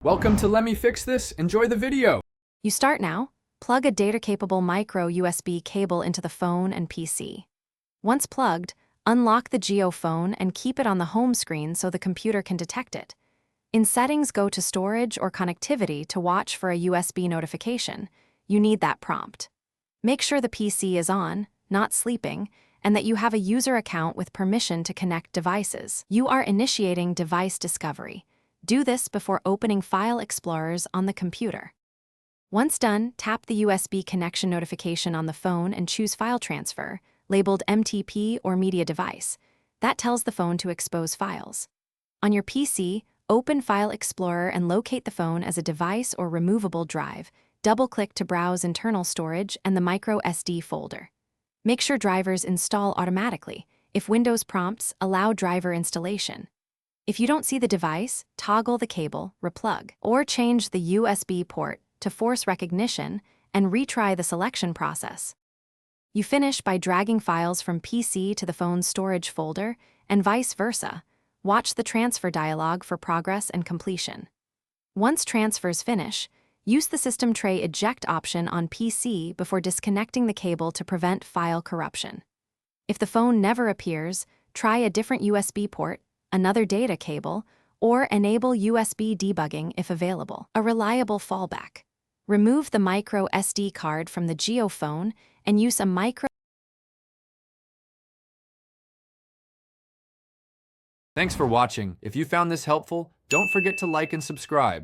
Welcome to Let Me Fix This. Enjoy the video. You start now. Plug a data-capable micro USB cable into the phone and PC. Once plugged, unlock the Geo phone and keep it on the home screen so the computer can detect it. In Settings, go to Storage or Connectivity to watch for a USB notification. You need that prompt. Make sure the PC is on, not sleeping, and that you have a user account with permission to connect devices. You are initiating device discovery. Do this before opening File Explorers on the computer. Once done, tap the USB connection notification on the phone and choose File Transfer, labeled MTP or Media Device. That tells the phone to expose files. On your PC, open File Explorer and locate the phone as a device or removable drive. Double-click to browse internal storage and the micro SD folder. Make sure drivers install automatically. If Windows prompts, allow driver installation. If you don't see the device, toggle the cable, replug, or change the USB port to force recognition and retry the selection process. You finish by dragging files from PC to the phone's storage folder and vice versa. Watch the transfer dialog for progress and completion. Once transfers finish, use the System Tray Eject option on PC before disconnecting the cable to prevent file corruption. If the phone never appears, try a different USB port, another data cable, or enable USB debugging if available. A reliable fallback. Remove the micro SD card from the Geo phone and use a micro. Thanks for watching. If you found this helpful, don't forget to like and subscribe.